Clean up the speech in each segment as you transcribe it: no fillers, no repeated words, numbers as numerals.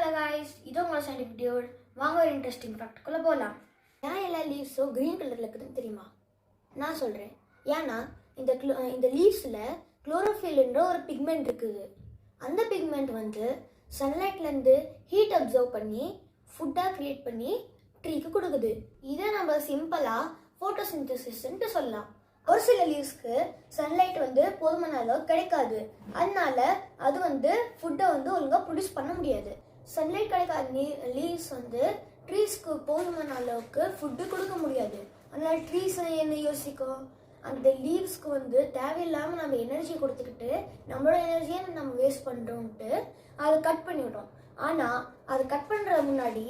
Hello guys, இது உங்களோட scientific Dude. வாங்க ஒரு இன்ட்ரெஸ்டிங் ஃபேக்ட்குள்ளே போகலாம். ஏன் எல்லா லீவ்ஸும் க்ரீன் கலரில் இருக்குதுன்னு தெரியுமா? நான் சொல்கிறேன். ஏன்னா இந்த லீவ்ஸில் குளோரோஃபில்ன்ற ஒரு பிக்மெண்ட் இருக்குது. அந்த பிக்மெண்ட் வந்து சன்லைட்லேருந்து ஹீட் அப்சர்வ் பண்ணி ஃபுட்டாக க்ரியேட் பண்ணி ட்ரீக்கு கொடுக்குது. இதை நம்ம சிம்பிளாக ஃபோட்டோசிந்தசிஸ்ன்ட்டு சொல்லலாம். ஒரு சில லீவ்ஸ்க்கு சன்லைட் வந்து போதுமான அளவு கிடைக்காது. அதனால அது வந்து ஃபுட்டை வந்து ஒழுங்காக ப்ரொடியூஸ் பண்ண முடியாது. சன்லைட் கிடைக்காத லீவ்ஸ் வந்து ட்ரீஸ்க்கு போதுமான அளவுக்கு ஃபுட்டு கொடுக்க முடியாது. அதனால ட்ரீஸ் என்ன யோசிக்கும், அந்த லீவ்ஸ்க்கு வந்து தேவையில்லாமல் நம்ம எனர்ஜி கொடுத்துக்கிட்டு நம்மளோட எனர்ஜியை நம்ம வேஸ்ட் பண்ணுறோன்ட்டு அதை கட் பண்ணிவிட்டோம். ஆனால் அதை கட் பண்ணுற முன்னாடி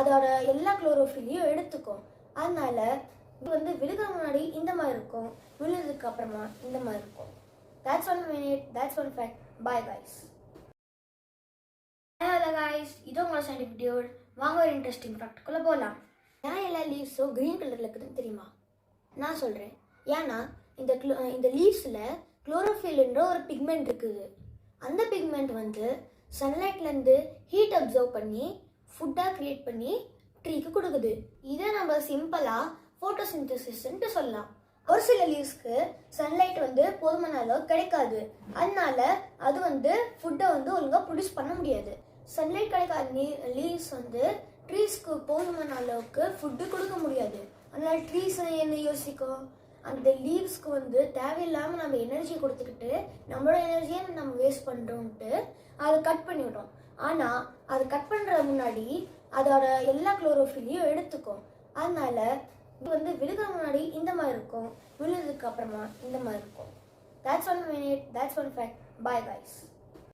அதோட எல்லா குளோரோஃபில்லையும் எடுத்துக்கும். அதனால இது வந்து விழுகிற முன்னாடி இந்த மாதிரி இருக்கும், விழுதுக்கு அப்புறமா இந்த மாதிரி இருக்கும். That's 1 minute, that's 1 fact. Bye guys. Hello guys, இது உங்களோட சயின்டிஃபிக் டியூட். வாங்க ஒரு இன்ட்ரெஸ்டிங் ஃபேக்ட்குள்ளே போகலாம். ஏன் எல்லா லீவ்ஸும் க்ரீன் கலரில் இருக்குதுன்னு தெரியுமா? நான் சொல்கிறேன். ஏன்னா இந்த லீவ்ஸில் குளோரோஃபில்ன்ற ஒரு பிக்மெண்ட் இருக்குது. அந்த பிக்மெண்ட் வந்து சன்லைட்லேருந்து ஹீட் அப்சர்வ் பண்ணி ஃபுட்டாக க்ரியேட் பண்ணி ட்ரீக்கு கொடுக்குது. இதை நம்ம சிம்பிளாக ஃபோட்டோசிந்தசிஸ்ன்ட்டு சொல்லலாம். ஒரு சில லீவ்ஸ்க்கு சன்லைட் வந்து போதுமான அளவு கிடைக்காது. அதனால அது வந்து ஃபுட்டை வந்து ஒழுங்காக ப்ரொடியூஸ் பண்ண முடியாது. சன்லைட் கிடைக்காத லீவ்ஸ் வந்து ட்ரீஸ்க்கு போதுமான அளவுக்கு ஃபுட்டு கொடுக்க முடியாது. அதனால ட்ரீஸ் என்ன யோசிக்கும், அந்த லீவ்ஸ்க்கு வந்து தேவையில்லாமல் நம்ம எனர்ஜி கொடுத்துக்கிட்டு நம்மளோட எனர்ஜியை நம்ம வேஸ்ட் பண்ணுறோன்ட்டு அதை கட் பண்ணிவிட்டோம். ஆனால் அதை கட் பண்ணுற முன்னாடி அதோட எல்லா குளோரோஃபில்லையும் எடுத்துக்கும். அதனால இது வந்து விழுகிற முன்னாடி இந்த மாதிரி இருக்கும், விழுதுக்கு அப்புறமா இந்த மாதிரி இருக்கும். That's 1 minute, that's 1 fact. Bye guys.